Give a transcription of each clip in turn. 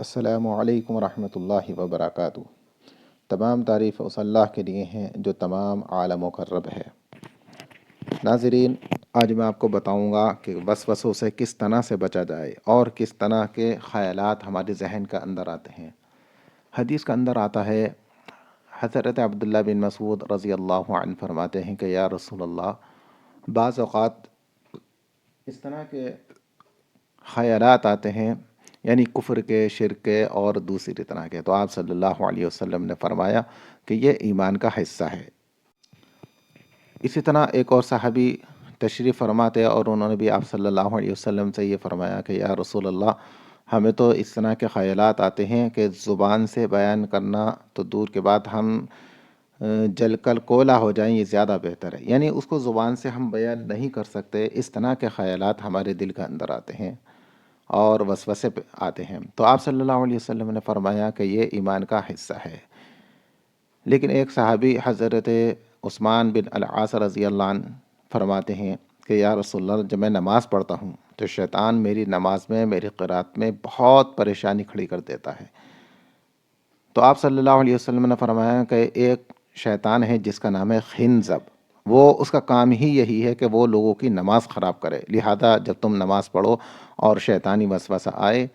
السلام علیکم ورحمۃ اللہ وبرکاتہ۔ تمام تعریف اس اللہ کے لیے ہیں جو تمام عالموں کا رب ہے۔ ناظرین، آج میں آپ کو بتاؤں گا کہ وسوسوں سے کس طرح سے بچا جائے اور کس طرح کے خیالات ہمارے ذہن کے اندر آتے ہیں۔ حدیث کا اندر آتا ہے، حضرت عبداللہ بن مسعود رضی اللہ عنہ فرماتے ہیں کہ یا رسول اللہ، بعض اوقات اس طرح کے خیالات آتے ہیں، یعنی کفر کے، شرک کے اور دوسری طرح کے، تو آپ صلی اللہ علیہ وسلم نے فرمایا کہ یہ ایمان کا حصہ ہے۔ اسی طرح ایک اور صحابی تشریف فرماتے اور انہوں نے بھی آپ صلی اللہ علیہ وسلم سے یہ فرمایا کہ یا رسول اللہ، ہمیں تو اس طرح کے خیالات آتے ہیں کہ زبان سے بیان کرنا تو دور کے بعد ہم جل کر کولا ہو جائیں، یہ زیادہ بہتر ہے، یعنی اس کو زبان سے ہم بیان نہیں کر سکتے، اس طرح کے خیالات ہمارے دل کے اندر آتے ہیں اور وسوسے آتے ہیں۔ تو آپ صلی اللہ علیہ وسلم نے فرمایا کہ یہ ایمان کا حصہ ہے۔ لیکن ایک صحابی حضرت عثمان بن العاص رضی اللہ عنہ فرماتے ہیں کہ یا رسول اللہ، جب میں نماز پڑھتا ہوں تو شیطان میری نماز میں، میری قرات میں بہت پریشانی کھڑی کر دیتا ہے۔ تو آپ صلی اللہ علیہ وسلم نے فرمایا کہ ایک شیطان ہے جس کا نام ہے خنزب، وہ اس کا کام ہی یہی ہے کہ وہ لوگوں کی نماز خراب کرے، لہذا جب تم نماز پڑھو اور شیطانی وسوسہ آئے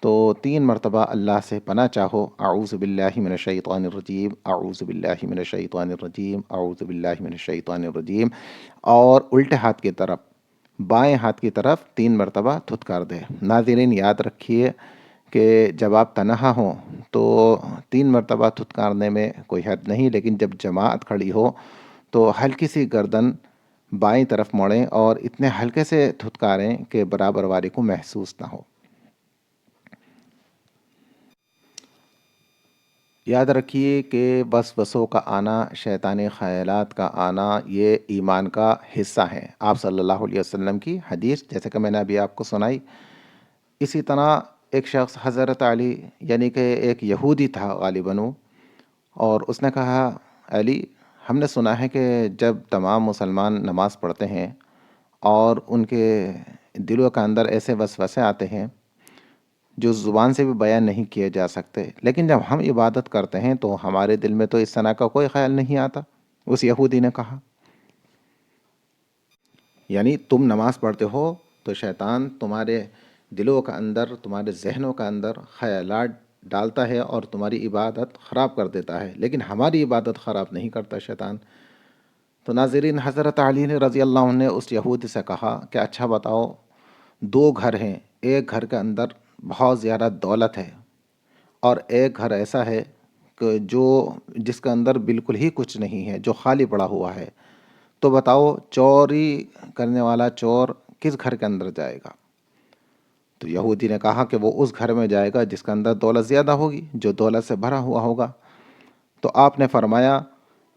تو 3 مرتبہ اللہ سے پناہ چاہو، اعوذ باللہ من الشیطان الرجیم، اعوذ باللہ من الشیطان الرجیم، اعوذ باللہ من الشیطان الرجیم، اور الٹے ہاتھ کی طرف، بائیں ہاتھ کی طرف 3 مرتبہ دھتکار دے۔ ناظرین، یاد رکھیے کہ جب آپ تنہا ہوں تو 3 مرتبہ دھتکارنے میں کوئی حد نہیں، لیکن جب جماعت کھڑی ہو تو ہلکی سی گردن بائیں طرف موڑیں اور اتنے ہلکے سے دھتکاریں کہ برابر والے کو محسوس نہ ہو۔ یاد رکھیے کہ وسوسوں کا آنا، شیطانی خیالات کا آنا، یہ ایمان کا حصہ ہے۔ آپ صلی اللہ علیہ وسلم کی حدیث جیسے کہ میں نے ابھی آپ کو سنائی۔ اسی طرح ایک شخص حضرت علی، یعنی کہ ایک یہودی تھا غالباً، اور اس نے کہا، علی، ہم نے سنا ہے کہ جب تمام مسلمان نماز پڑھتے ہیں اور ان کے دلوں کے اندر ایسے وسوسے آتے ہیں جو زبان سے بھی بیان نہیں کیے جا سکتے، لیکن جب ہم عبادت کرتے ہیں تو ہمارے دل میں تو اس طرح کا کوئی خیال نہیں آتا۔ اس یہودی نے کہا، یعنی تم نماز پڑھتے ہو تو شیطان تمہارے دلوں کا اندر، تمہارے ذہنوں کا اندر خیالات ڈالتا ہے اور تمہاری عبادت خراب کر دیتا ہے، لیکن ہماری عبادت خراب نہیں کرتا شیطان۔ تو ناظرین، حضرت علی نے رضی اللہ عنہ نے اس یہودی سے کہا کہ اچھا بتاؤ، 2 گھر ہیں، ایک گھر کے اندر بہت زیادہ دولت ہے اور ایک گھر ایسا ہے کہ جس کے اندر بالکل ہی کچھ نہیں ہے، جو خالی پڑا ہوا ہے، تو بتاؤ چوری کرنے والا چور کس گھر کے اندر جائے گا؟ تو یہودی نے کہا کہ وہ اس گھر میں جائے گا جس کے اندر دولت زیادہ ہوگی، جو دولت سے بھرا ہوا ہوگا۔ تو آپ نے فرمایا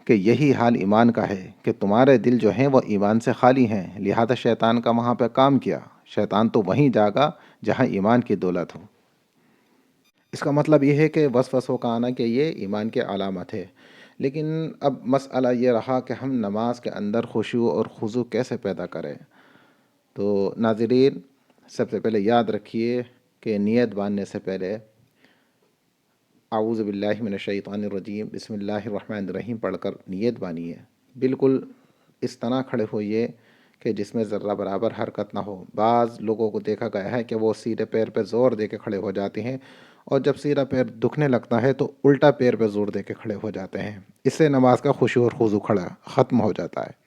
کہ یہی حال ایمان کا ہے کہ تمہارے دل جو ہیں وہ ایمان سے خالی ہیں، لہذا شیطان کا وہاں پہ کام کیا، شیطان تو وہیں جاگا جہاں ایمان کی دولت ہو۔ اس کا مطلب یہ ہے کہ وسوسوں کا آنا کہ یہ ایمان کی علامت ہے۔ لیکن اب مسئلہ یہ رہا کہ ہم نماز کے اندر خشوع اور خضوع کیسے پیدا کریں؟ تو ناظرین، سب سے پہلے یاد رکھیے کہ نیت باندھنے سے پہلے اعوذ باللہ من الشیطان الرجیم، بسم اللہ الرحمن الرحیم پڑھ کر نیت بانیے۔ بالکل اس طرح کھڑے ہوئیے کہ جس میں ذرہ برابر حرکت نہ ہو۔ بعض لوگوں کو دیکھا گیا ہے کہ وہ سیدھے پیر پہ زور دے کے کھڑے ہو جاتے ہیں، اور جب سیدھا پیر دکھنے لگتا ہے تو الٹا پیر پہ زور دے کے کھڑے ہو جاتے ہیں۔ اس سے نماز کا خشوع اور خضوع ختم ہو جاتا ہے۔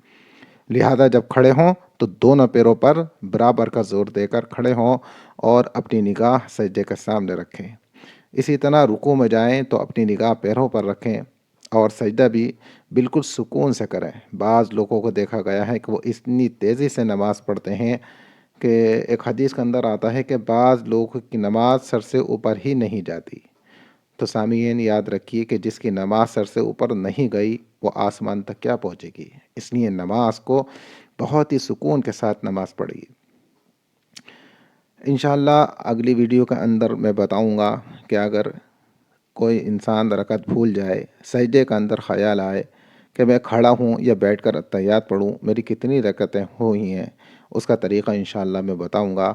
لہذا جب کھڑے ہوں تو دونوں پیروں پر برابر کا زور دے کر کھڑے ہوں اور اپنی نگاہ سجدے کے سامنے رکھیں۔ اسی طرح رکوع میں جائیں تو اپنی نگاہ پیروں پر رکھیں اور سجدہ بھی بالکل سکون سے کریں۔ بعض لوگوں کو دیکھا گیا ہے کہ وہ اتنی تیزی سے نماز پڑھتے ہیں کہ ایک حدیث کے اندر آتا ہے کہ بعض لوگوں کی نماز سر سے اوپر ہی نہیں جاتی۔ تو سامعین، یاد رکھیے کہ جس کی نماز سر سے اوپر نہیں گئی وہ آسمان تک کیا پہنچے گی؟ اس لیے نماز کو بہت ہی سکون کے ساتھ نماز پڑھیے۔ انشاءاللہ اگلی ویڈیو کے اندر میں بتاؤں گا کہ اگر کوئی انسان رکعت بھول جائے، سجدے کے اندر خیال آئے کہ میں کھڑا ہوں یا بیٹھ کر اتحیات پڑھوں، میری کتنی رکعتیں ہوئی ہیں، اس کا طریقہ انشاءاللہ میں بتاؤں گا۔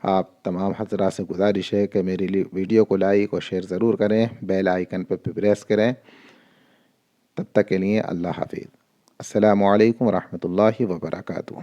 آپ تمام حضرات سے گزارش ہے کہ میری ویڈیو کو لائک اور شیئر ضرور کریں، بیل آئیکن پہ پریس کریں۔ تب تک کے لیے اللہ حافظ۔ السلام علیکم ورحمۃ اللہ وبرکاتہ۔